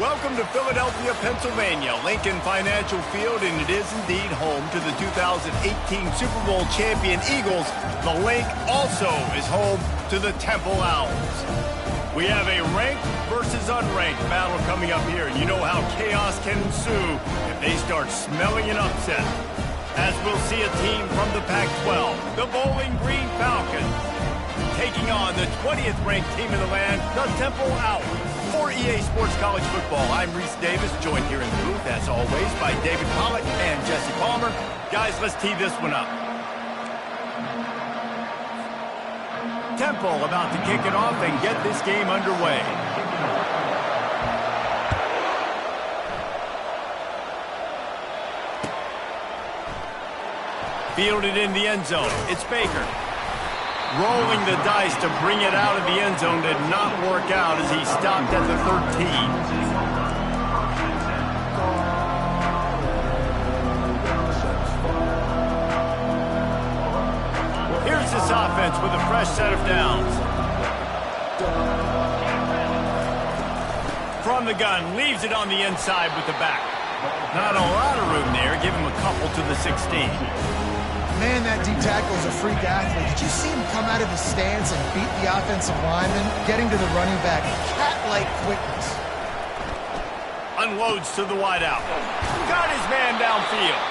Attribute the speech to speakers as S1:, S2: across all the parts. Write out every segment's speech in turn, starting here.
S1: Welcome to Philadelphia, Pennsylvania, Lincoln Financial Field, and it is indeed home to the 2018 Super Bowl champion Eagles. The Link also is home to the Temple Owls. We have a ranked versus unranked battle coming up here. You know how chaos can ensue if they start smelling an upset. As we'll see a team from the Pac-12, the Bowling Green Falcons, taking on the 20th ranked team in the land, the Temple Owls. For EA Sports College Football, I'm Reese Davis, joined here in the booth, as always, by David Pollack and Jesse Palmer. Guys, let's tee this one up. Temple about to kick it off and get this game underway. Fielded in the end zone. It's Baker. Rolling the dice to bring it out of the end zone did not work out as he stopped at the 13. Here's this offense with a fresh set of downs. From the gun, leaves it on the inside with the back. Not a lot of room there. Give him a couple to the 16.
S2: Man, that deep tackle is a freak athlete. Did you see him come out of his stance and beat the offensive lineman, getting to the running back? Cat-like quickness.
S1: Unloads to the wideout. Got his man downfield.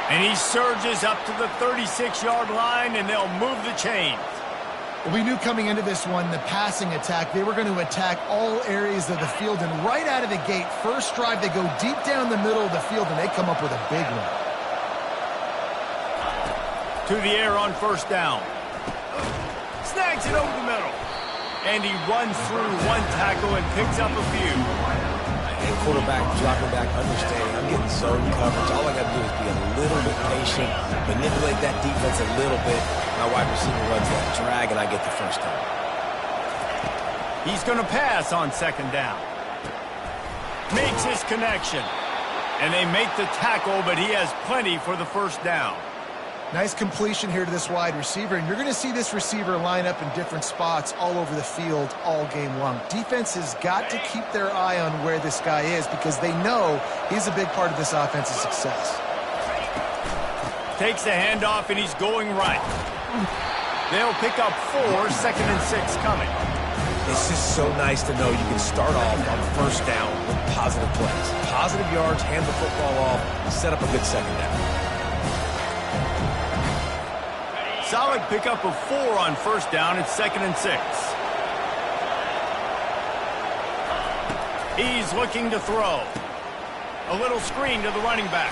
S1: And he surges up to the 36-yard line, and they'll move the chains.
S2: We knew coming into this one, the passing attack, they were going to attack all areas of the field. And right out of the gate, first drive, they go deep down the middle of the field, and they come up with a big one.
S1: To the air on first down. Snags it over the middle. And he runs through one tackle and picks up a few.
S3: And quarterback dropping back, understanding I'm getting zone coverage. All I got to do is be a little bit patient, manipulate that defense a little bit. My wide receiver runs that drag, and I get the first down.
S1: He's going to pass on second down. Makes his connection. And they make the tackle, but he has plenty for the first down.
S2: Nice completion here to this wide receiver, and you're going to see this receiver line up in different spots all over the field all game long. Defense has got to keep their eye on where this guy is because they know he's a big part of this offense's success.
S1: Takes the handoff, and he's going right. They'll pick up 4, second and 6 coming.
S3: It's just so nice to know you can start off on first down with positive plays. Positive yards, hand the football off, set up a good second down.
S1: Solid pickup of 4 on first down. It's second and 6. He's looking to throw. A little screen to the running back.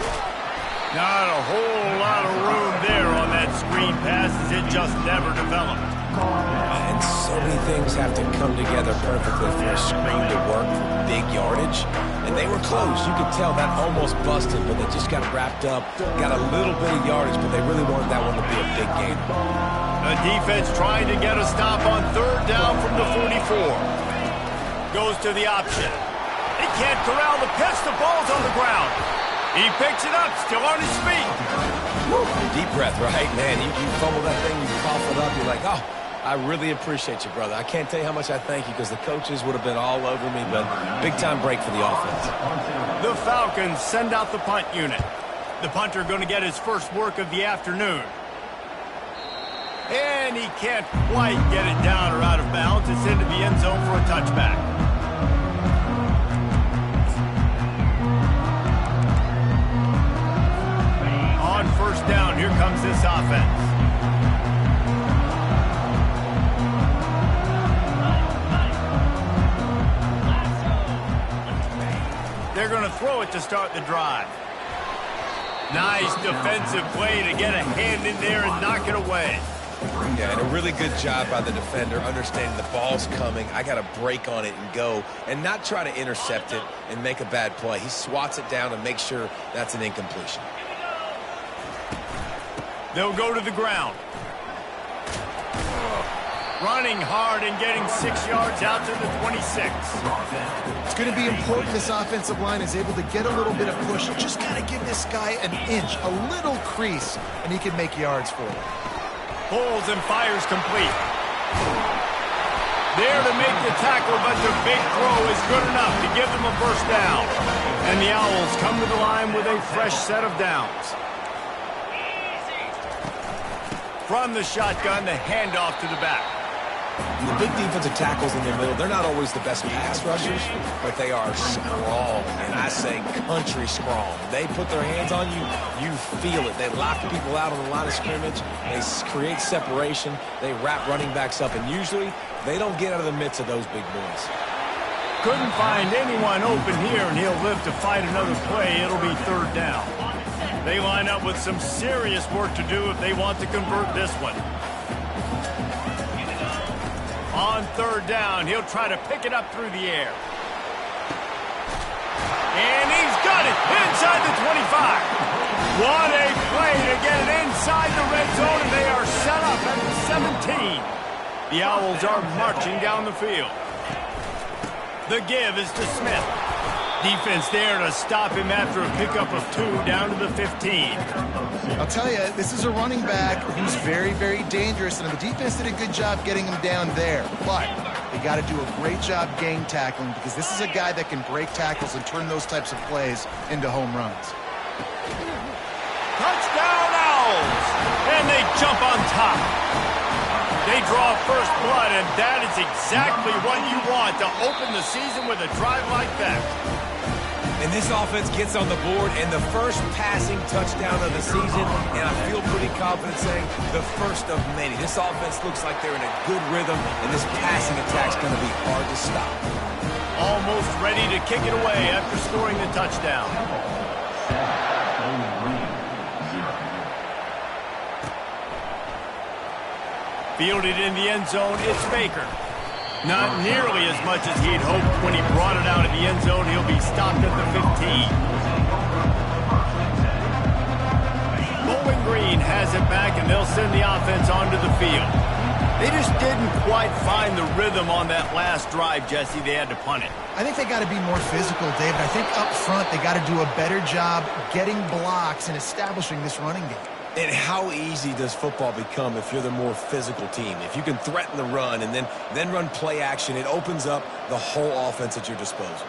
S1: Not a whole lot of room there on that screen pass as it just never developed.
S3: And so many things have to come together perfectly for a screen to work for big yardage. And they were close. You could tell that almost busted, but they just got wrapped up, got a little bit of yardage, but they really wanted that one to be a big gain.
S1: The defense trying to get a stop on third down from the 44. Goes to the option. He can't corral the pitch. The ball's on the ground. He picks it up, still on his feet.
S3: Woo. Deep breath, right? Man, you fumble that thing, you cough it up, you're like, oh, I really appreciate you, brother. I can't tell you how much I thank you because the coaches would have been all over me, but big-time break for the offense.
S1: The Falcons send out the punt unit. The punter going to get his first work of the afternoon. And he can't quite get it down or out of bounds. It's into the end zone for a touchback. On first down, here comes this offense. They're going to throw it to start the drive. Nice defensive play to get a hand in there and knock it away.
S3: Yeah, and a really good job by the defender, understanding the ball's coming. I got to break on it and go, and not try to intercept it and make a bad play. He swats it down and makes sure that's an incompletion.
S1: They'll go to the ground. Running hard and getting 6 yards out to the 26.
S2: It's going to be important this offensive line is able to get a little bit of push. Just got to give this guy an inch, a little crease, and he can make yards for it.
S1: Pulls and fires complete. There to make the tackle, but the big throw is good enough to give them a first down. And the Owls come to the line with a fresh set of downs. From the shotgun, the handoff to the back.
S3: The big defensive tackles in the middle, they're not always the best pass rushers, but they are strong, and I say country strong. They put their hands on you, you feel it. They lock people out on the line of scrimmage. They create separation. They wrap running backs up, and usually they don't get out of the midst of those big boys.
S1: Couldn't find anyone open here, and he'll live to fight another play. It'll be third down. They line up with some serious work to do if they want to convert this one. On third down, he'll try to pick it up through the air. And he's got it inside the 25. What a play to get it inside the red zone, and they are set up at the 17. The Owls are marching down the field. The give is to Smith. Defense there to stop him after a pickup of 2 down to the 15.
S2: I'll tell you, this is a running back who's very, very dangerous, and the defense did a good job getting him down there. But they got to do a great job gang tackling, because this is a guy that can break tackles and turn those types of plays into home runs.
S1: Touchdown Owls! And they jump on top. They draw first blood, and that is exactly what you want to open the season with a drive like that.
S3: And this offense gets on the board, and the first passing touchdown of the season, and I feel pretty confident saying the first of many. This offense looks like they're in a good rhythm, and this passing attack's going to be hard to stop.
S1: Almost ready to kick it away after scoring the touchdown. Fielded in the end zone, it's Baker. Not nearly as much as he'd hoped when he brought it out of the end zone. He'll be stopped at the 15. Bowling Green has it back, and they'll send the offense onto the field. They just didn't quite find the rhythm on that last drive, Jesse. They had to punt it.
S2: I think they got to be more physical, David. I think up front they got to do a better job getting blocks and establishing this running game.
S3: And how easy does football become if you're the more physical team? If you can threaten the run and then run play action, it opens up the whole offense at your disposal.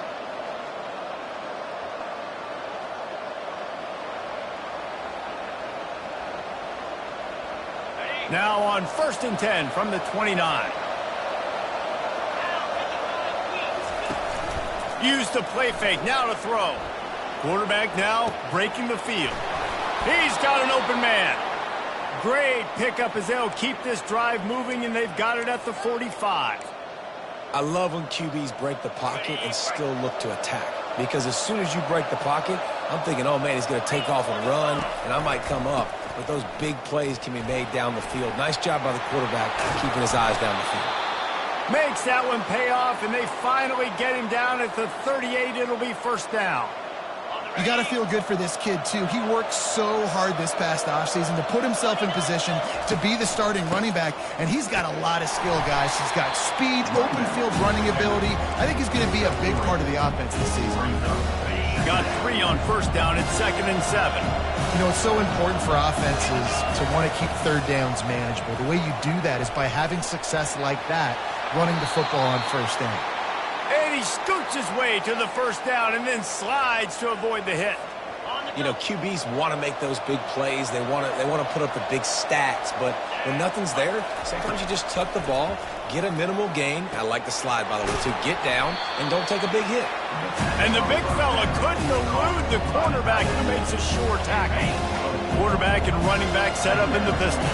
S1: Now on 1st and 10 from the 29. Use the play fake, now to throw. Quarterback now breaking the field. He's got an open man. Great pickup as they'll keep this drive moving, and they've got it at the 45.
S3: I love when QBs break the pocket and still look to attack. Because as soon as you break the pocket, I'm thinking, oh, man, he's going to take off and run, and I might come up. But those big plays can be made down the field. Nice job by the quarterback keeping his eyes down the field.
S1: Makes that one pay off, and they finally get him down at the 38. It'll be first down.
S2: You got to feel good for this kid, too. He worked so hard this past offseason to put himself in position to be the starting running back, and he's got a lot of skill, guys. He's got speed, open field running ability. I think he's going to be a big part of the offense this season.
S1: Got 3 on first down at 2nd and 7.
S2: You know, it's so important for offenses to want to keep third downs manageable. The way you do that is by having success like that, running the football on first down.
S1: And he scoots his way to the first down and then slides to avoid the hit.
S3: You know, QBs want to make those big plays. They want to put up the big stats. But when nothing's there, sometimes you just tuck the ball, get a minimal gain. I like the slide, by the way, to get down and don't take a big hit.
S1: And the big fella couldn't elude the cornerback who makes a sure tackle. Quarterback and running back set up in the pistol.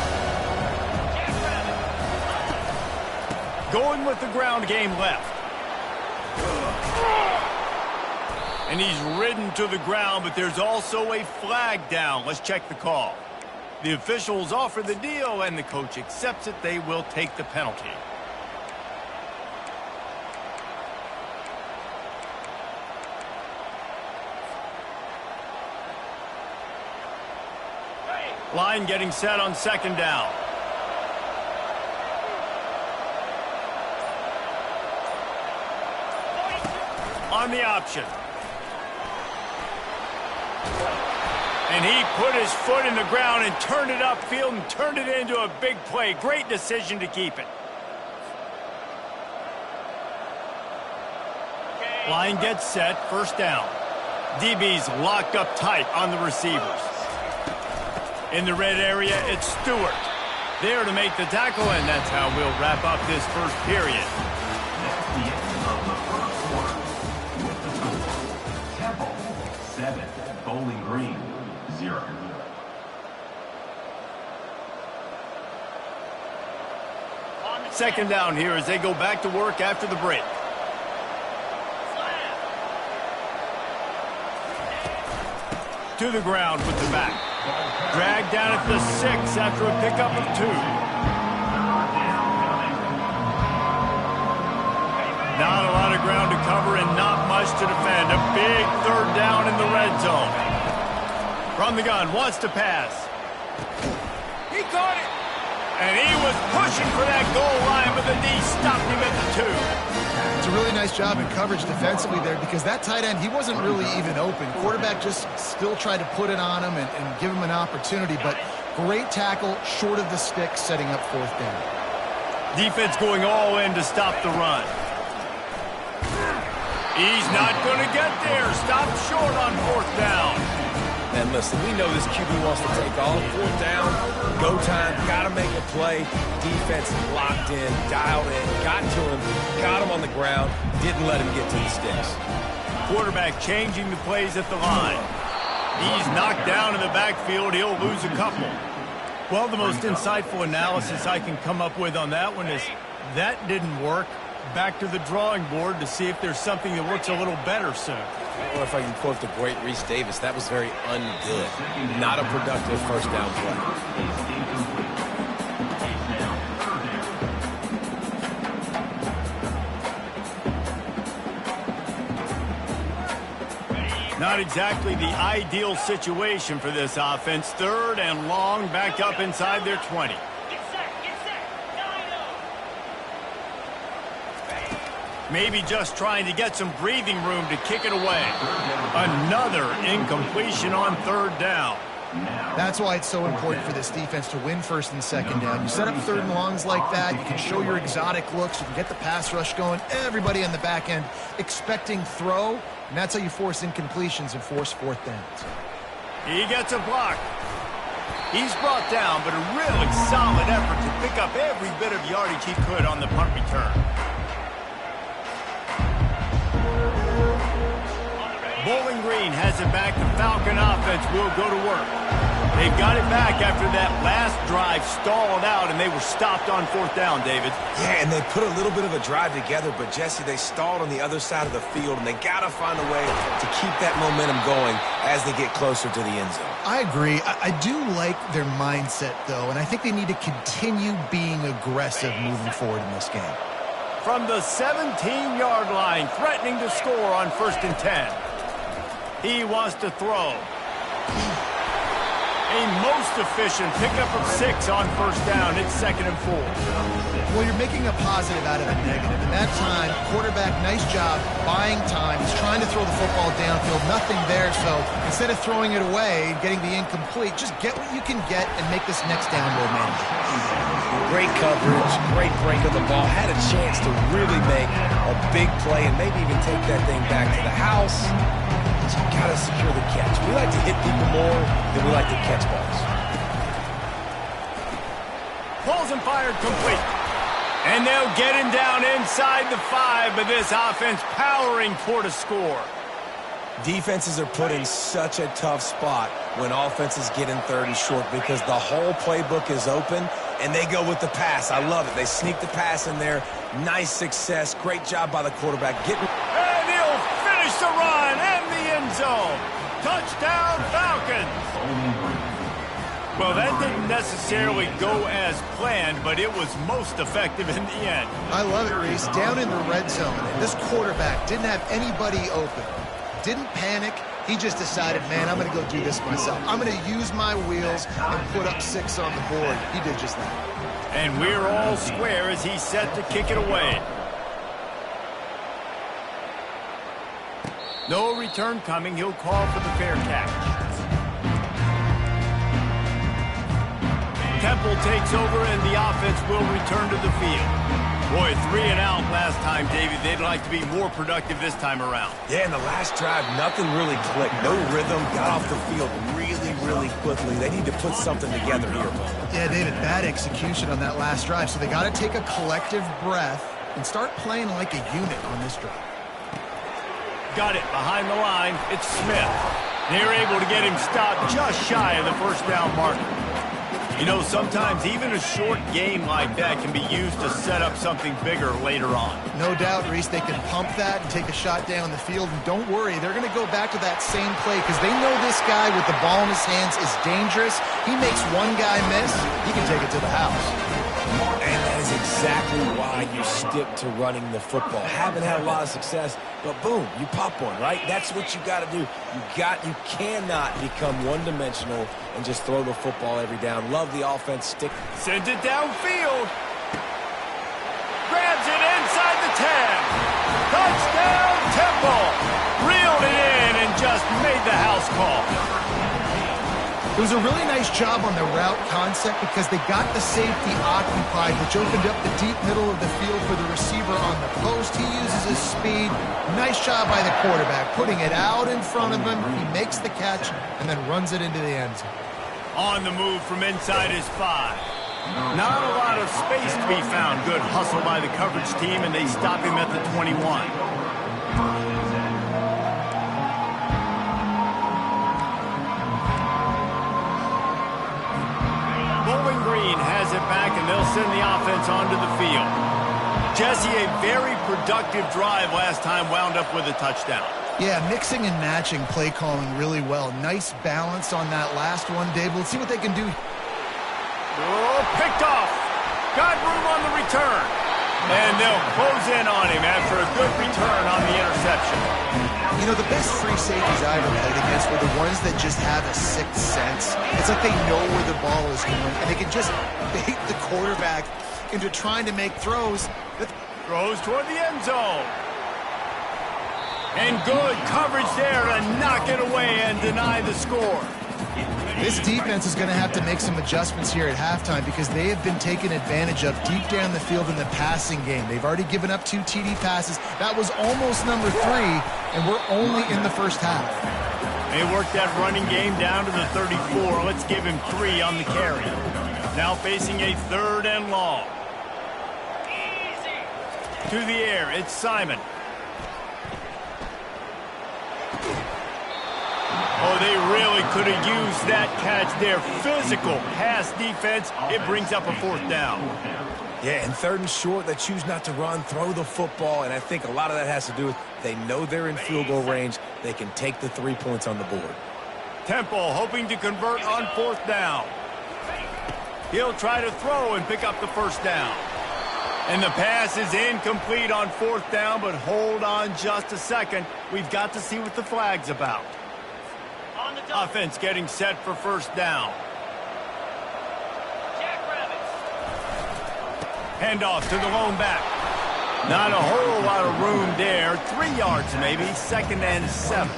S1: Going with the ground game left. And he's ridden to the ground, but there's also a flag down. Let's check the call. The officials offer the deal, and the coach accepts it. They will take the penalty. Line getting set on 2nd down. On the option. And he put his foot in the ground and turned it upfield and turned it into a big play. Great decision to keep it. Line gets set, first down. DB's locked up tight on the receivers. In the red area, it's Stewart. There to make the tackle, and that's how we'll wrap up this first period.
S4: That's the end of the first quarter. With the score, Temple 7, Bowling Green 0.
S1: Second down here as they go back to work after the break. To the ground with the back. Dragged down at the 6 after a pickup of 2. Not a lot of ground to cover and not much to defend. A big third down in the red zone. From the gun, wants to pass. He caught it. And he was pushing for that goal line, but the knee stopped him at the 2.
S2: It's a really nice job in coverage defensively there because that tight end, he wasn't really even open. Quarterback just still tried to put it on him and give him an opportunity, but great tackle short of the stick, setting up fourth down.
S1: Defense going all in to stop the run. He's not going to get there. Stopped short on fourth down.
S3: And listen, we know this QB wants to take all. Fourth down, go time, got to make a play. Defense locked in, dialed in, got to him, got him on the ground, didn't let him get to the sticks.
S1: Quarterback changing the plays at the line. He's knocked down in the backfield. He'll lose a couple. Well, the most insightful analysis I can come up with on that one is that didn't work. Back to the drawing board to see if there's something that works a little better soon.
S3: Or if I can quote the great Reese Davis, that was very ungood. Not a productive first down play.
S1: Not exactly the ideal situation for this offense. Third and long, back up inside their 20. Maybe just trying to get some breathing room to kick it away. Another incompletion on third down.
S2: That's why it's so important for this defense to win first and second down. You set up third and longs like that, you can show your exotic looks, you can get the pass rush going, everybody on the back end expecting throw, and that's how you force incompletions and force fourth downs.
S1: He gets a block. He's brought down, but a really solid effort to pick up every bit of yardage he could on the punt return. Bowling Green has it back. The Falcon offense will go to work. They've got it back after that last drive stalled out, and they were stopped on fourth down, David.
S3: Yeah, and they put a little bit of a drive together, but, Jesse, they stalled on the other side of the field, and they got to find a way to keep that momentum going as they get closer to the end zone.
S2: I agree. I do like their mindset, though, and I think they need to continue being aggressive moving forward in this game.
S1: From the 17-yard line, threatening to score on 1st and 10. He wants to throw. A most efficient pickup of 6 on first down. It's 2nd and 4.
S2: Well, you're making a positive out of a negative. And that time, quarterback, nice job, buying time. He's trying to throw the football downfield. Nothing there. So instead of throwing it away and getting the incomplete, just get what you can get and make this next down more manageable.
S3: Great coverage, great break of the ball. Had a chance to really make a big play and maybe even take that thing back to the house. You got to secure the catch. We like to hit people more than we like to catch balls.
S1: Pulls and fired complete. And they'll get him down inside the 5, but this offense powering toward a score.
S3: Defenses are put in such a tough spot when offenses get in third and short because the whole playbook is open and they go with the pass. I love it. They sneak the pass in there. Nice success. Great job by the quarterback.
S1: And he'll finish the run and the end zone. Touchdown, Falcons. Well, that didn't necessarily go as planned, but it was most effective in the end.
S2: I love it, Reese. Down in the red zone, this quarterback didn't have anybody open. Didn't panic. He just decided, man, I'm going to go do this myself. I'm going to use my wheels and put up 6 on the board. He did just that.
S1: And we're all square as he's set to kick it away. No return coming. He'll call for the fair catch. Temple takes over and the offense will return to the field. Boy, 3 and out last time, Davey. They'd like to be more productive this time around.
S3: Yeah, in the last drive, nothing really clicked. No rhythm, got off the field really quickly. They need to put something together here.
S2: Yeah, David, bad execution on that last drive, so they got to take a collective breath and start playing like a unit on this drive.
S1: Got it behind the line. It's Smith. They're able to get him stopped just shy of the first down marker. You know, sometimes even a short game like that can be used to set up something bigger later on.
S2: No doubt, Reese, they can pump that and take a shot down the field. And don't worry, they're going to go back to that same play because they know this guy with the ball in his hands is dangerous. He makes one guy miss, he can take it to the house.
S3: And that is exactly why you stick to running the football. Haven't had a lot of success, but boom, you pop one, right? That's what you got to do. You cannot become one-dimensional and just throw the football every down. Love the offense. Stick.
S1: Sends it downfield. Grabs it inside the 10. Touchdown, Temple. Reeled it in and just made the house call.
S2: It was a really nice job on the route concept because they got the safety occupied, which opened up the deep middle of the field for the receiver on the post. He uses his speed. Nice job by the quarterback, putting it out in front of him. He makes the catch and then runs it into the end zone.
S1: On the move from inside his 5. Not a lot of space to be found. Good hustle by the coverage team, and they stop him at the 21. Bowling Green has it back, and they'll send the offense onto the field. Jesse, a very productive drive last time, wound up with a touchdown.
S2: Yeah, mixing and matching play calling really well. Nice balance on that last one, Dave. Let's see what they can do.
S1: Oh, picked off. Got room on the return. And they'll close in on him after a good return on the interception.
S2: You know, the best free safeties I ever played against were the ones that just have a sixth sense. It's like they know where the ball is going, and they can just bait the quarterback into trying to make throws.
S1: Throws toward the end zone. And good coverage there to knock it away and deny the score.
S2: This defense is going to have to make some adjustments here at halftime because they have been taken advantage of deep down the field in the passing game. They've already given up 2 TD passes. That was almost number 3, and we're only in the first half.
S1: They worked that running game down to the 34. Let's give him 3 on the carry. Now facing a 3rd and long. To the air, it's Simon. Oh, they really could have used that catch there. Physical pass defense. It brings up a 4th down.
S3: Yeah, and 3rd and short, they choose not to run, throw the football, and I think a lot of that has to do with they know they're in field goal range. They can take the 3 points on the board.
S1: Temple hoping to convert on 4th down. He'll try to throw and pick up the 1st down. And the pass is incomplete on 4th down, but hold on just a second. We've got to see what the flag's about. Offense getting set for 1st down. Handoff to the lone back. Not a whole lot of room there. 3 yards maybe, 2nd and 7.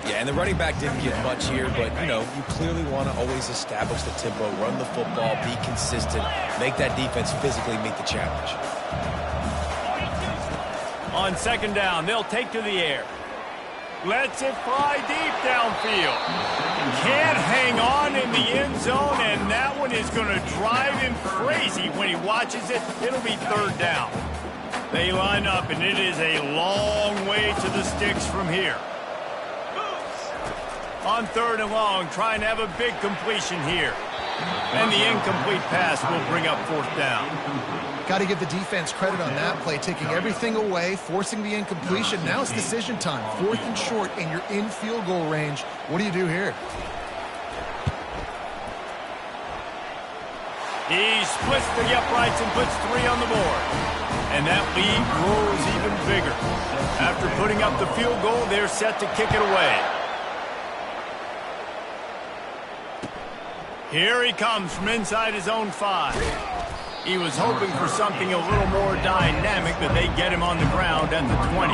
S3: Yeah, and the running back didn't get much here, but, you know, you clearly want to always establish the tempo, run the football, be consistent, make that defense physically meet the challenge.
S1: On 2nd down, they'll take to the air. Lets it fly deep downfield. Can't hang on in the end zone, and that one is going to drive him crazy when he watches it. It'll be 3rd down. They line up, and it is a long way to the sticks from here. On 3rd and long, trying to have a big completion here. And the incomplete pass will bring up 4th down.
S2: Got to give the defense credit on that play, taking everything away, forcing the incompletion. Now it's decision time. 4th and short, and you're in field goal range. What do you do here?
S1: He splits the uprights and puts 3 on the board. And that lead grows even bigger. After putting up the field goal, they're set to kick it away. Here he comes from inside his own 5. He was hoping for something a little more dynamic, but they get him on the ground at the 20.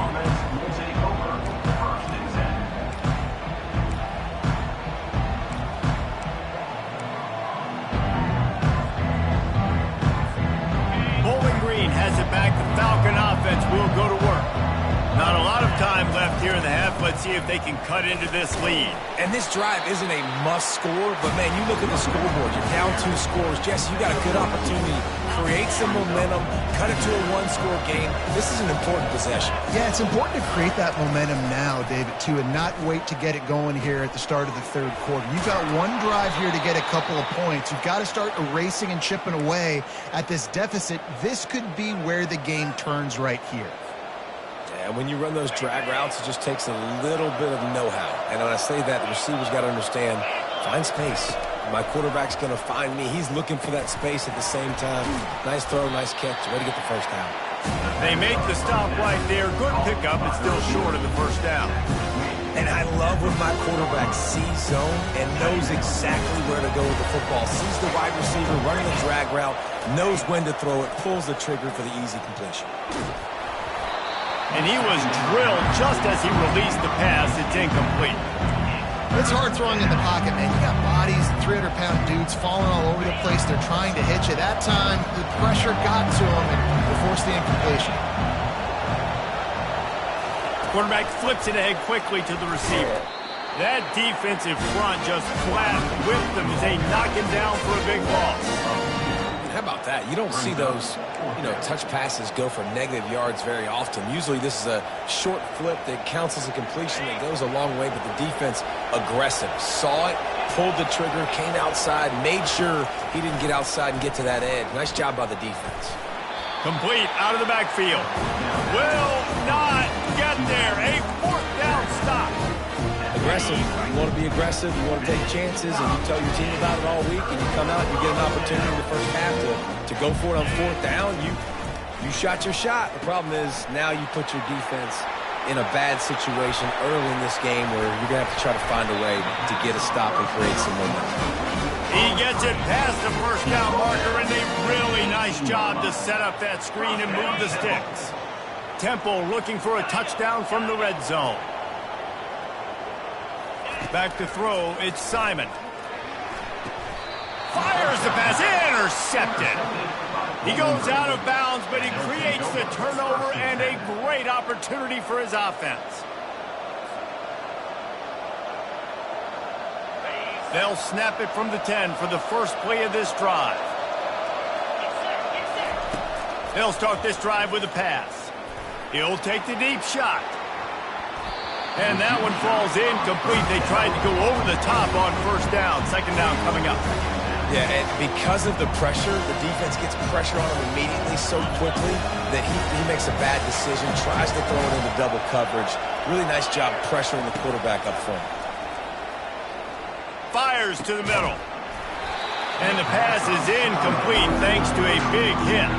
S1: Bowling Green has it back defense will go to work. Not a lot of time left here in the half. Let's see if they can cut into this lead.
S3: And this drive isn't a must score, but man, you look at the scoreboard. You're down 2 scores. Jesse, you got a good opportunity. Create some momentum. Cut it to a 1-score game. This is an important possession.
S2: Yeah, it's important to create that momentum now, David, too, and not wait to get it going here at the start of the third quarter. You've got one drive here to get a couple of points. You've got to start erasing and chipping away at this deficit. This could be where the game turns right here.
S3: And when you run those drag routes, it just takes a little bit of know-how. And when I say that, the receiver's got to understand, find space. My quarterback's going to find me. He's looking for that space at the same time. Nice throw, nice catch. Way to get the first down.
S1: They make the stop right there. Good pickup. It's still short of the first down.
S3: And I love when my quarterback sees zone and knows exactly where to go with the football. Sees the wide receiver running the drag route, knows when to throw it, pulls the trigger for the easy completion.
S1: And he was drilled just as he released the pass. It's incomplete.
S2: It's hard throwing in the pocket, man. You got bodies and 300-pound dudes falling all over the place. They're trying to hit you. That time, the pressure got to him and forced the incompletion.
S1: Quarterback flips it ahead quickly to the receiver. That defensive front just flat whipped them as they knock him down for a big loss.
S3: How about that? You don't see those, touch passes go for negative yards very often. Usually this is a short flip that counts as a completion that goes a long way, but the defense aggressive. Saw it, pulled the trigger, came outside, made sure he didn't get outside and get to that edge. Nice job by the defense.
S1: Complete out of the backfield. Will not get there. A 4th down stop.
S3: Aggressive. You want to be aggressive, you want to take chances, and you tell your team about it all week, and you come out and you get an opportunity in the first half to go for it on 4th down. You shot your shot. The problem is now you put your defense in a bad situation early in this game where you're going to have to try to find a way to get a stop and create some momentum.
S1: He gets it past the first down marker, and a really nice job to set up that screen and move the sticks. Temple looking for a touchdown from the red zone. Back to throw, it's Simon. Fires the pass, intercepted. He goes out of bounds, but he creates the turnover and a great opportunity for his offense. They'll snap it from the 10 for the first play of this drive. They'll start this drive with a pass. He'll take the deep shot. And that one falls incomplete. They tried to go over the top on first down. Second down coming up.
S3: Yeah, and because of the pressure, the defense gets pressure on him immediately so quickly that he makes a bad decision, tries to throw it into double coverage. Really nice job pressuring the quarterback up front.
S1: Fires to the middle. And the pass is incomplete thanks to a big hit.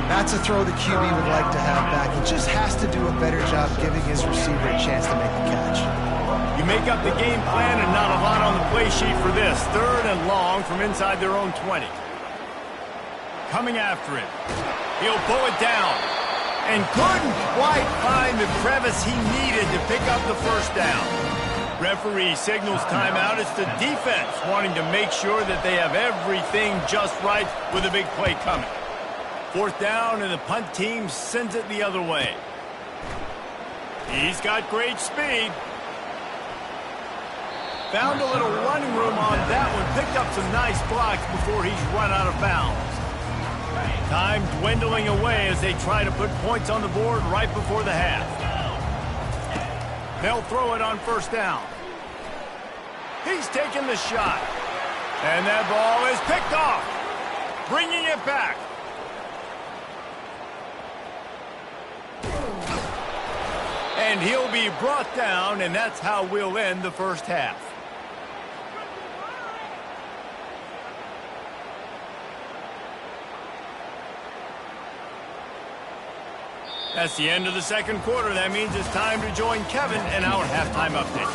S2: That's a throw the QB would like to have back. He just has to do a better job giving his receiver a chance to make the catch.
S1: You make up the game plan and not a lot on the play sheet for this. 3rd and long from inside their own 20. Coming after it. He'll pull it down. And couldn't quite find the crevice he needed to pick up the first down. Referee signals timeout. It's the defense wanting to make sure that they have everything just right with a big play coming. 4th down, and the punt team sends it the other way. He's got great speed. Found a little running room on that one. Picked up some nice blocks before he's run out of bounds. Time dwindling away as they try to put points on the board right before the half. They'll throw it on first down. He's taking the shot. And that ball is picked off. Bringing it back. And he'll be brought down, and that's how we'll end the first half. That's the end of the second quarter. That means it's time to join Kevin in our halftime update.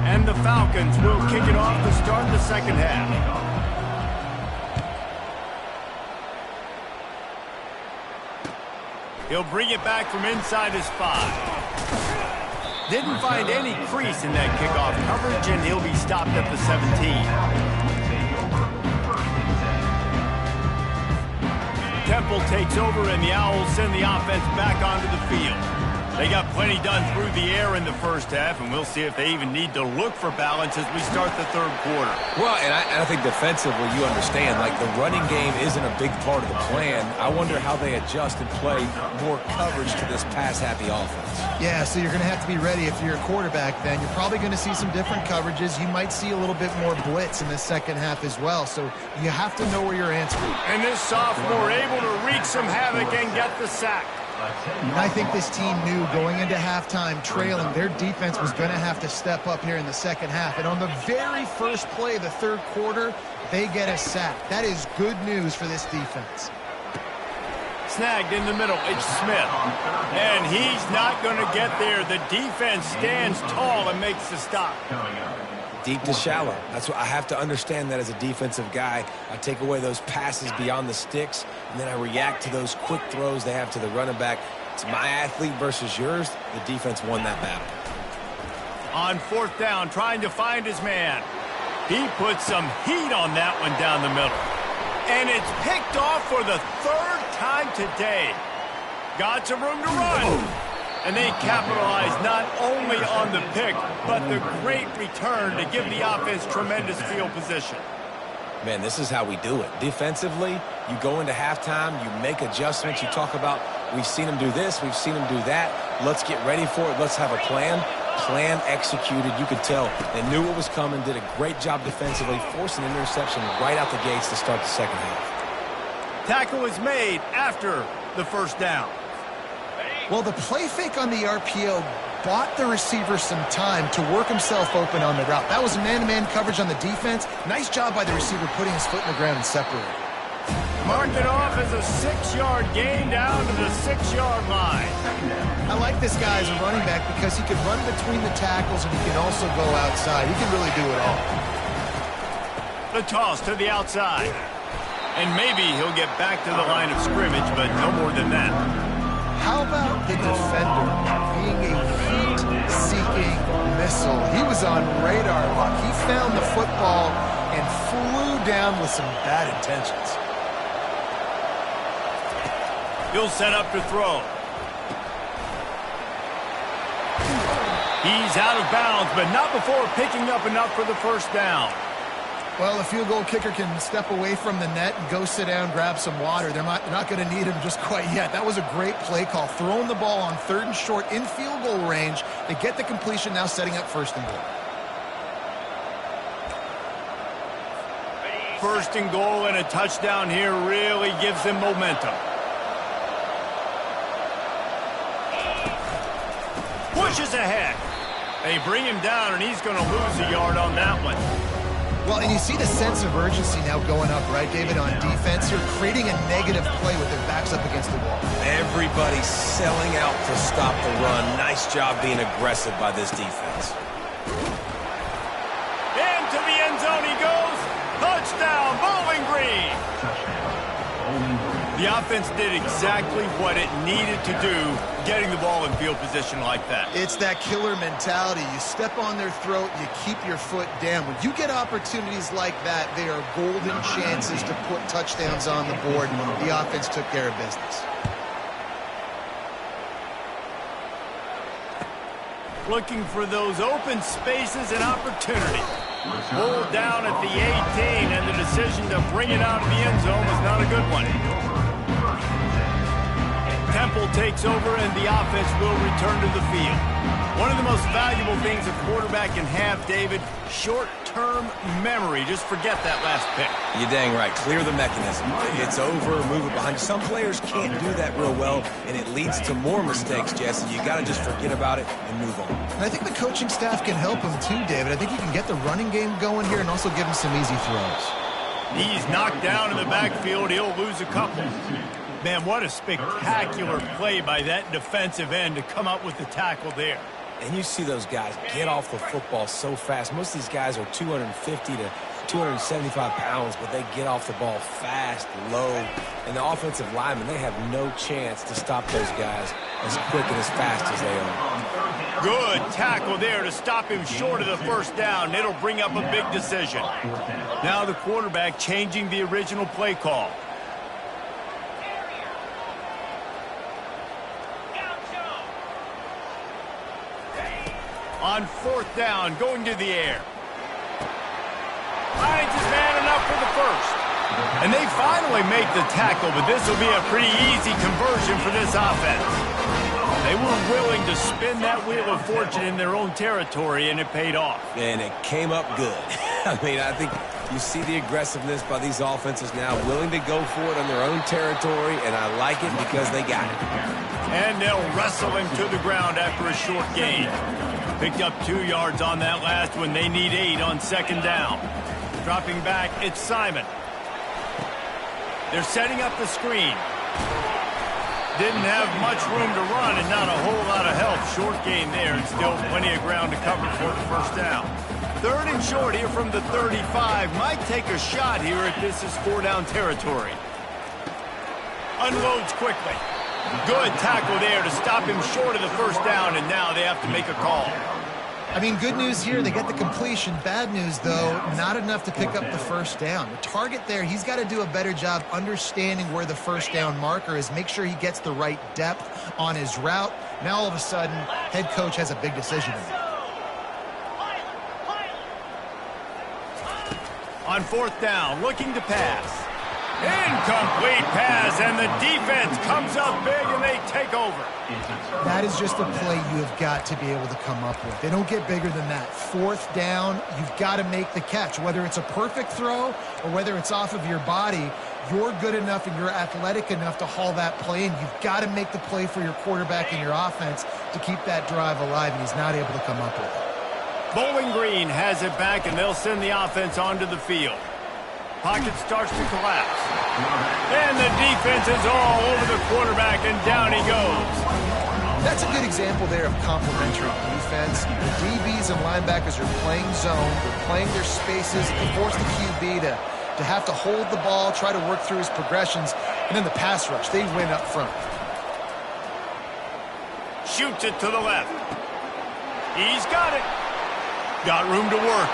S1: And the Falcons will kick it off to start the second half. He'll bring it back from inside his 5. Didn't find any crease in that kickoff coverage, and he'll be stopped at the 17. Temple takes over, and the Owls send the offense back onto the field. They got plenty done through the air in the first half, and we'll see if they even need to look for balance as we start the third quarter.
S3: Well, and I think defensively, you understand, like the running game isn't a big part of the plan. I wonder how they adjust and play more coverage to this pass-happy offense.
S2: Yeah, so you're going to have to be ready if you're a quarterback then. You're probably going to see some different coverages. You might see a little bit more blitz in the second half as well, so you have to know where you're answering.
S1: And this sophomore able to wreak some havoc and get the sack.
S2: And I think this team knew going into halftime trailing, their defense was going to have to step up here in the second half. And on the very first play of the third quarter, they get a sack. That is good news for this defense.
S1: Snagged in the middle, it's Smith. And he's not going to get there. The defense stands tall and makes the stop.
S3: Deep to shallow. That's what I have to understand that as a defensive guy. I take away those passes beyond the sticks, and then I react to those quick throws they have to the running back. It's my athlete versus yours. The defense won that battle.
S1: On fourth down, trying to find his man. He put some heat on that one down the middle. And it's picked off for the third time today. Got some room to run. And they capitalize not only on the pick, but the great return to give the offense tremendous field position.
S3: Man, this is how we do it. Defensively, you go into halftime, you make adjustments. You talk about, we've seen them do this, we've seen them do that. Let's get ready for it. Let's have a plan. Plan executed. You could tell they knew what was coming, did a great job defensively, forcing an interception right out the gates to start the second half.
S1: Tackle is made after the first down.
S2: Well, the play fake on the RPO bought the receiver some time to work himself open on the route. That was man-to-man coverage on the defense. Nice job by the receiver putting his foot in the ground and separating.
S1: Mark it off as a 6-yard gain down to the 6-yard line.
S2: I like this guy as a running back because he can run between the tackles and he can also go outside. He can really do it all.
S1: The toss to the outside. And maybe he'll get back to the line of scrimmage, but no more than that.
S2: How about the defender being a heat-seeking missile? He was on radar lock. He found the football and flew down with some bad intentions.
S1: He'll set up to throw. He's out of bounds, but not before picking up enough for the first down.
S2: Well, a field goal kicker can step away from the net and go sit down, grab some water. They're not going to need him just quite yet. That was a great play call. Throwing the ball on third and short in field goal range. They get the completion, now setting up first and goal.
S1: First and goal and a touchdown here really gives them momentum. Pushes ahead. They bring him down, and he's going to lose a yard on that one.
S2: Well, and you see the sense of urgency now going up, right, David, on defense. You're creating a negative play with their backs up against the wall.
S3: Everybody's selling out to stop the run. Nice job being aggressive by this defense.
S1: Into the end zone he goes. Touchdown, Bowling Green. The offense did exactly what it needed to do, getting the ball in field position like that.
S2: It's that killer mentality. You step on their throat, you keep your foot down. When you get opportunities like that, they are golden chances to put touchdowns on the board. The offense took care of business.
S1: Looking for those open spaces and opportunity. Pulled down at the 18, and the decision to bring it out of the end zone was not a good one. Temple takes over, and the offense will return to the field. One of the most valuable things a quarterback can have, David, short-term memory. Just forget that last pick.
S3: You're dang right. Clear the mechanism. It's over, move it behind you. Some players can't do that real well, and it leads to more mistakes, Jesse. You got to just forget about it and move on.
S2: And I think the coaching staff can help him too, David. I think he can get the running game going here and also give him some easy throws.
S1: He's knocked down in the backfield. He'll lose a couple. Man, what a spectacular play by that defensive end to come up with the tackle there.
S3: And you see those guys get off the football so fast. Most of these guys are 250 to 275 pounds, but they get off the ball fast, low, and the offensive linemen, they have no chance to stop those guys as quick and as fast as they are.
S1: Good tackle there to stop him short of the first down. It'll bring up a big decision. Now the quarterback changing the original play call. On fourth down, going to the air. Finds his man enough for the first. And they finally make the tackle, but this will be a pretty easy conversion for this offense. They were willing to spin that wheel of fortune in their own territory, and it paid off.
S3: And it came up good. I mean, I think you see the aggressiveness by these offenses now, willing to go for it on their own territory, and I like it because they got it.
S1: And they'll wrestle him to the ground after a short gain. Picked up 2 yards on that last one. They need 8 on second down. Dropping back, it's Simon. They're setting up the screen. Didn't have much room to run and not a whole lot of help. Short gain there and still plenty of ground to cover for the first down. Third and short here from the 35. Might take a shot here if this is 4-down territory. Unloads quickly. Good tackle there to stop him short of the first down, and now they have to make a call.
S2: I mean, good news here, they get the completion. Bad news, though, not enough to pick up the first down. The target there, he's got to do a better job understanding where the first down marker is, make sure he gets the right depth on his route. Now, all of a sudden, head coach has a big decision to make.
S1: On fourth down, looking to pass. Incomplete pass, and the defense comes up big, and they take over.
S2: That is just a play you have got to be able to come up with. They don't get bigger than that. Fourth down, you've got to make the catch. Whether it's a perfect throw or whether it's off of your body, you're good enough and you're athletic enough to haul that play, and you've got to make the play for your quarterback and your offense to keep that drive alive, and he's not able to come up with it.
S1: Bowling Green has it back, and they'll send the offense onto the field. Pocket starts to collapse. And the defense is all over the quarterback, and down he goes.
S2: That's a good example there of complementary defense. The DBs and linebackers are playing zone. They're playing their spaces. They force the QB to have to hold the ball, try to work through his progressions. And then the pass rush, they win up front.
S1: Shoots it to the left. He's got it. Got room to work.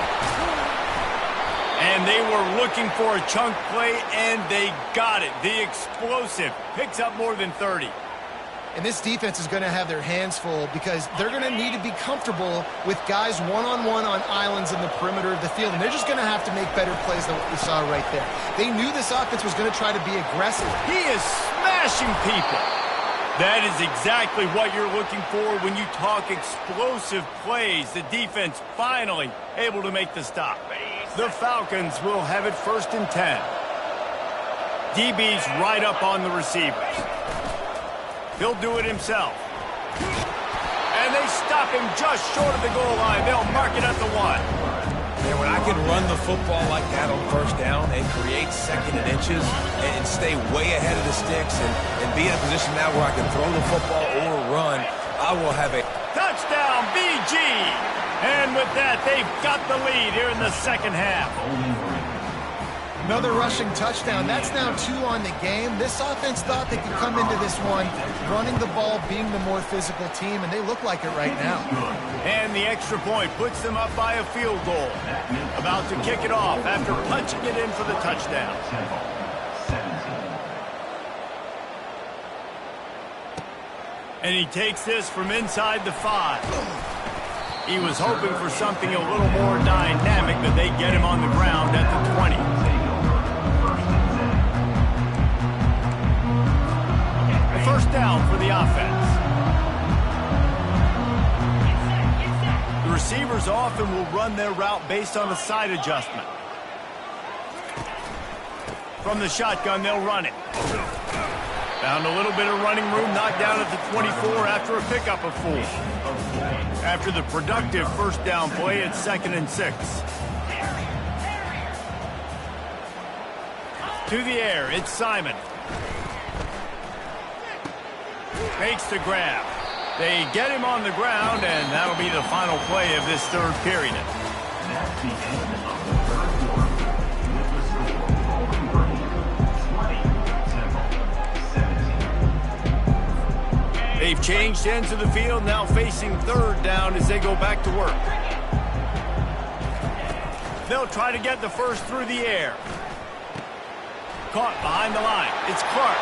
S1: And they were looking for a chunk play, and they got it. The explosive picks up more than 30.
S2: And this defense is going to have their hands full because they're going to need to be comfortable with guys one-on-one on islands in the perimeter of the field. And they're just going to have to make better plays than what we saw right there. They knew this offense was going to try to be aggressive.
S1: He is smashing people. That is exactly what you're looking for when you talk explosive plays. The defense finally able to make the stop. The Falcons will have it 1st and 10. DB's right up on the receivers. He'll do it himself. And they stop him just short of the goal line. They'll mark it at the 1.
S3: And when I can run the football like that on first down and create second and inches and stay way ahead of the sticks and be in a position now where I can throw the football or run, I will have a
S1: touchdown, BG! And with that, they've got the lead here in the second half.
S2: Another rushing touchdown. That's now 2 on the game. This offense thought they could come into this one running the ball, being the more physical team, and they look like it right now.
S1: And the extra point puts them up by a field goal. About to kick it off after punching it in for the touchdown. And he takes this from inside the 5. He was hoping for something a little more dynamic, but they get him on the ground at the 20. A first down for the offense. The receivers often will run their route based on a side adjustment. From the shotgun, they'll run it. Found a little bit of running room, knocked down at the 24 after a pickup of 4. After the productive first down play, it's 2nd and 6. To the air, it's Simon. Makes the grab. They get him on the ground, and that'll be the final play of this third period.
S4: That's the end of the third quarter.
S1: They've changed ends of the field, now facing third down as they go back to work. They'll try to get the first through the air. Caught behind the line. It's Clark.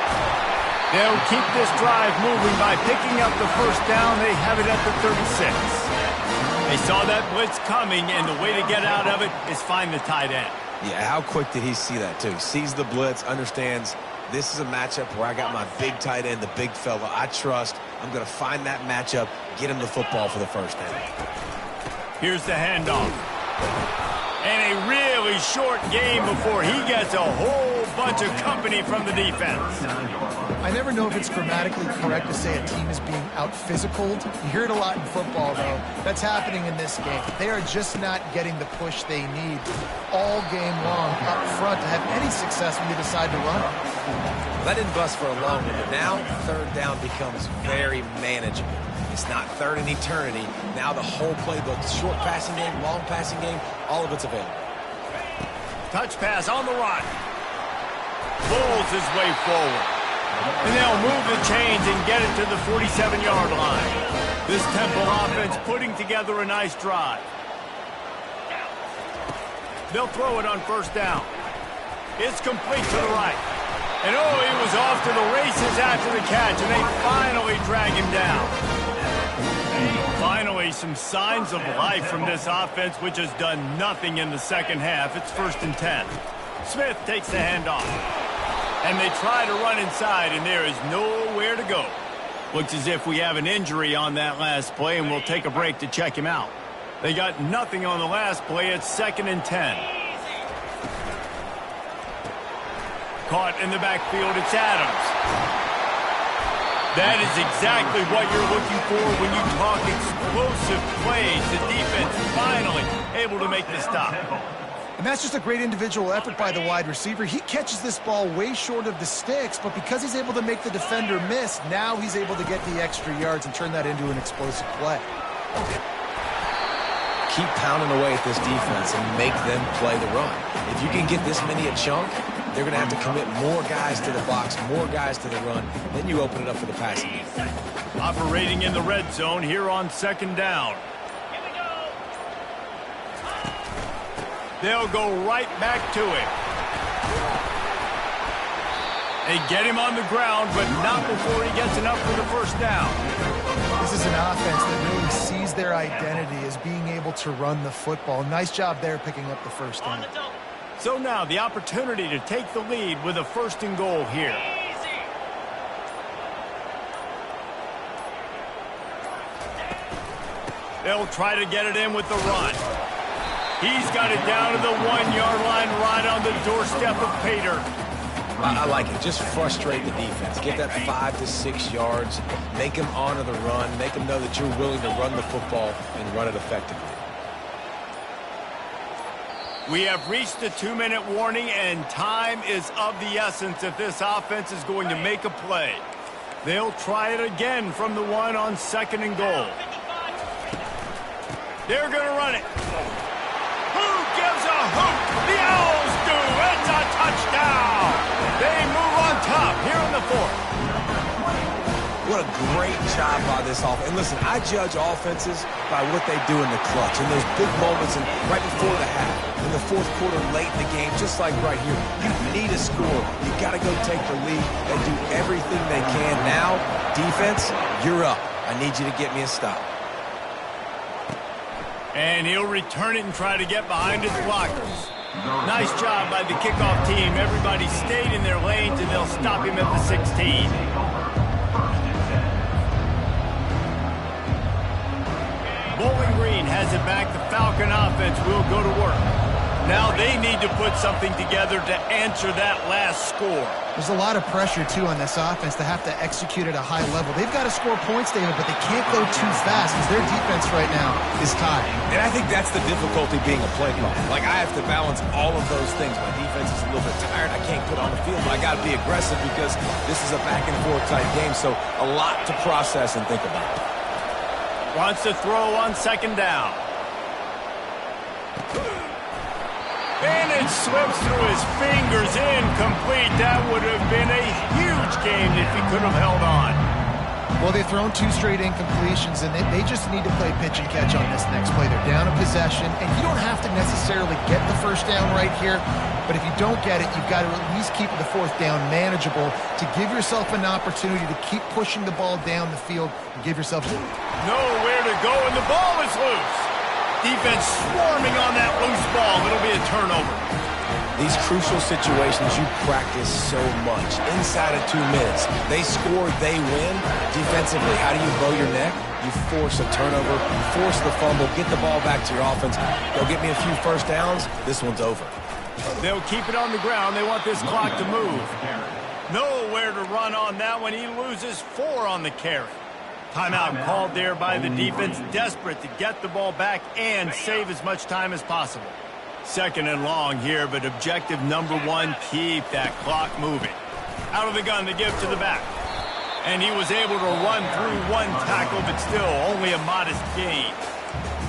S1: They'll keep this drive moving by picking up the first down. They have it at the 36. They saw that blitz coming, and the way to get out of it is find the tight end.
S3: Yeah, how quick did he see that, too? Sees the blitz, understands this is a matchup where I got my big tight end, the big fella I trust. I'm going to find that matchup, get him the football for the first down.
S1: Here's the handoff. And a really short game before he gets a whole bunch of company from the defense.
S2: I never know if it's grammatically correct to say a team is being out-physicaled. You hear it a lot in football, though. That's happening in this game. They are just not getting the push they need all game long up front to have any success when you decide to run it.
S3: That didn't bust for a long one, but now third down becomes very manageable. It's not third in eternity. Now the whole playbook, short passing game, long passing game, all of it's available.
S1: Touch pass on the run. Pulls his way forward. And they'll move the chains and get it to the 47-yard line. This Temple offense putting together a nice drive. They'll throw it on first down. It's complete to the right. And oh, he was off to the races after the catch, and they finally drag him down. Finally, some signs of life from this offense, which has done nothing in the second half. It's 1st and 10. Smith takes the handoff. And they try to run inside, and there is nowhere to go. Looks as if we have an injury on that last play, and we'll take a break to check him out. They got nothing on the last play. It's 2nd and 10. Caught in the backfield, it's Adams. That is exactly what you're looking for when you talk explosive plays. The defense finally able to make the stop.
S2: And that's just a great individual effort by the wide receiver. He catches this ball way short of the sticks, but because he's able to make the defender miss, now he's able to get the extra yards and turn that into an explosive play.
S3: Keep pounding away at this defense and make them play the run. If you can get this many a chunk, they're going to have to commit more guys to the box, more guys to the run. Then you open it up for the passing game.
S1: Operating in the red zone here on 2nd down. They'll go right back to it. They get him on the ground, but not before he gets enough for the first down.
S2: This is an offense that really sees their identity as being able to run the football. Nice job there picking up the first down.
S1: So now the opportunity to take the lead with a 1st and goal here. They'll try to get it in with the run. He's got it down to the 1-yard line right on the doorstep of Pater.
S3: I like it. Just frustrate the defense. Get that 5 to 6 yards. Make them honor the run. Make them know that you're willing to run the football and run it effectively.
S1: We have reached the 2-minute warning, and time is of the essence if this offense is going to make a play. They'll try it again from the 1 on 2nd and goal. They're going to run it. Who gives a hoot? The Owls do. It's a touchdown. They move on top here in the 4th.
S3: What a great job by this offense. And listen, I judge offenses by what they do in the clutch. In those big moments and right before the half, in the 4th quarter, late in the game, just like right here. You need a score. You got to go take the lead and do everything they can. Now, defense, you're up. I need you to get me a stop.
S1: And he'll return it and try to get behind his blockers. Nice job by the kickoff team. Everybody stayed in their lanes, and they'll stop him at the 16. Bowling Green has it back. The Falcon offense will go to work. Now they need to put something together to answer that last score.
S2: There's a lot of pressure, too, on this offense to have to execute at a high level. They've got to score points, David, but they can't go too fast because their defense right now is tied.
S3: And I think that's the difficulty being a play caller. Like, I have to balance all of those things. My defense is a little bit tired. I can't put on the field, but I got to be aggressive because this is a back-and-forth type game, so a lot to process and think about.
S1: Wants to throw on 2nd down. And it slips through his fingers, incomplete. That would have been a huge game if he could have held on.
S2: Well, they've thrown 2 straight incompletions, and they just need to play pitch and catch on this next play. They're down a possession, and you don't have to necessarily get the first down right here, but if you don't get it, you've got to at least keep the 4th down manageable to give yourself an opportunity to keep pushing the ball down the field and give yourself
S1: nowhere to go, and the ball is loose. Defense swarming on that loose ball. It'll be a turnover.
S3: These crucial situations you practice so much. Inside of 2 minutes, they score, they win. Defensively, how do you bow your neck? You force a turnover, force the fumble, get the ball back to your offense. Go get me a few first downs. This one's over.
S1: They'll keep it on the ground. They want this clock to move. Nowhere to run on that one. He loses 4 on the carry. Timeout called there by the defense, desperate to get the ball back and save as much time as possible. 2nd and long here, but objective number 1, keep that clock moving. Out of the gun, the give to the back. And he was able to run through 1 tackle, but still only a modest gain.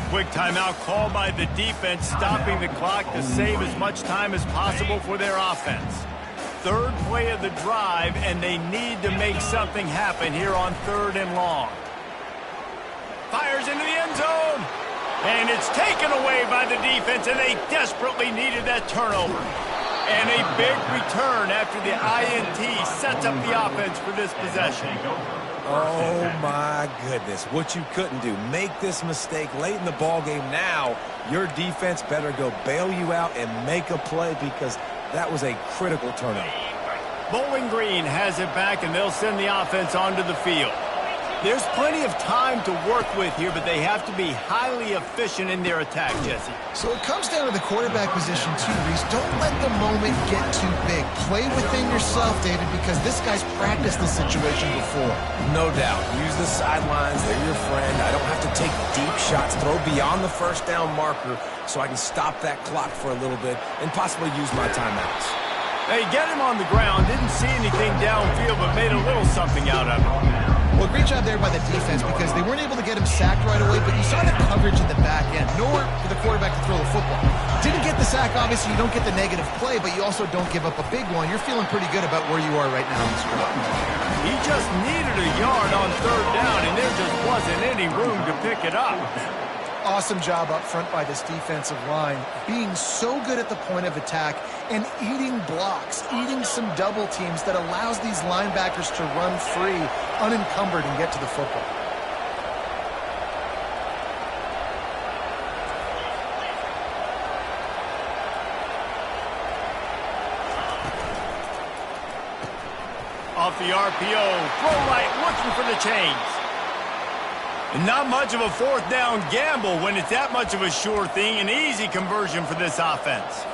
S1: Quick timeout called by the defense, stopping the clock to save as much time as possible for their offense. 3rd play of the drive, and they need to make something happen here on 3rd and long. Fires into the end zone. And it's taken away by the defense, and they desperately needed that turnover. And a big return after the INT sets up the offense for this possession.
S3: Oh, my goodness. What you couldn't do. Make this mistake late in the ballgame. Now, your defense better go bail you out and make a play because that was a critical turnover.
S1: Bowling Green has it back, and they'll send the offense onto the field. There's plenty of time to work with here, but they have to be highly efficient in their attack, Jesse.
S2: So it comes down to the quarterback position, too, Reese. Don't let the moment get too big. Play within yourself, David, because this guy's practiced this situation before.
S3: No doubt. Use the sidelines. They're your friend. I don't have to take deep shots. Throw beyond the first down marker so I can stop that clock for a little bit and possibly use my timeouts.
S1: They get him on the ground. Didn't see anything downfield, but made a little something out of it.
S2: Well, great job there by the defense because they weren't able to get him sacked right away, but you saw the coverage in the back end. Nowhere for the quarterback to throw the football. Didn't get the sack, obviously. You don't get the negative play, but you also don't give up a big one. You're feeling pretty good about where you are right now in this drive.
S1: He just needed a yard on 3rd down, and there just wasn't any room to pick it up.
S2: Awesome job up front by this defensive line, being so good at the point of attack and eating blocks, eating some double teams that allows these linebackers to run free, unencumbered, and get to the football.
S1: Off the RPO, throw right, looking for the chains. And not much of a 4th down gamble when it's that much of a sure thing. An easy conversion for this offense.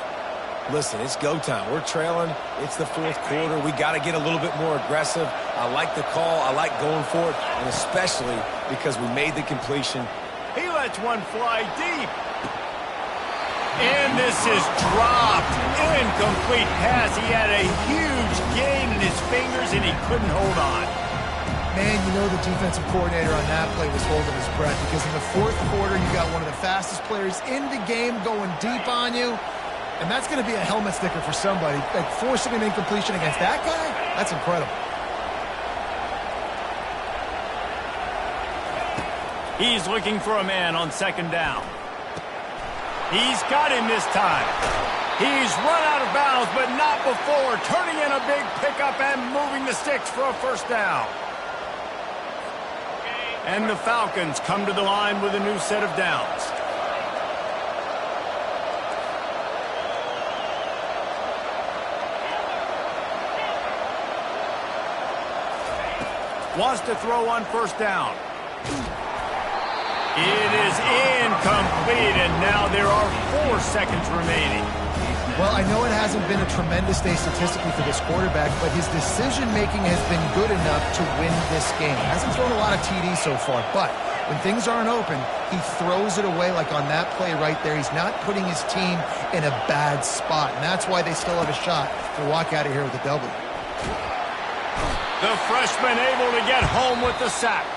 S3: Listen, it's go time. We're trailing. It's the 4th quarter. We got to get a little bit more aggressive. I like the call. I like going for it, and especially because we made the completion.
S1: He lets one fly deep. And this is dropped. Incomplete pass. He had a huge gain in his fingers, and he couldn't hold on.
S2: Man, you know the defensive coordinator on that play was holding his breath because in the 4th quarter, you got one of the fastest players in the game going deep on you, and that's going to be a helmet sticker for somebody. Like forcing an incompletion against that guy, that's incredible.
S1: He's looking for a man on 2nd down. He's got him this time. He's run out of bounds, but not before, turning in a big pickup and moving the sticks for a 1st down. And the Falcons come to the line with a new set of downs. Wants to throw on 1st down. It is incomplete, and now there are 4 seconds remaining.
S2: Well, I know it hasn't been a tremendous day statistically for this quarterback, but his decision-making has been good enough to win this game. Hasn't thrown a lot of TDs so far, but when things aren't open, he throws it away like on that play right there. He's not putting his team in a bad spot, and that's why they still have a shot to walk out of here with a W.
S1: The freshman able to get home with the sack.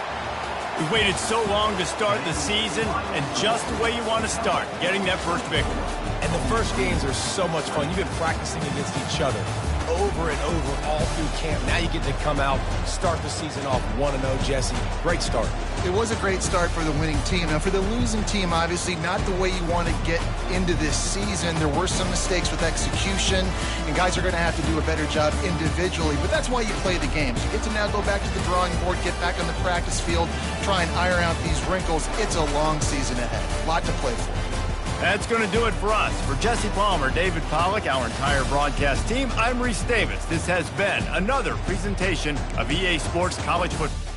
S1: We waited so long to start the season, and just the way you want to start, getting that first victory.
S3: And And the first games are so much fun. You've been practicing against each other over and over all through camp. Now you get to come out, start the season off 1-0, Jesse. Great start.
S2: It was a great start for the winning team. Now, for the losing team, obviously not the way you want to get into this season. There were some mistakes with execution, and guys are going to have to do a better job individually. But that's why you play the games. You get to now go back to the drawing board, get back on the practice field, try and iron out these wrinkles. It's a long season ahead. A lot to play for.
S1: That's going to do it for us. For Jesse Palmer, David Pollack, our entire broadcast team, I'm Reese Davis. This has been another presentation of EA Sports College Football.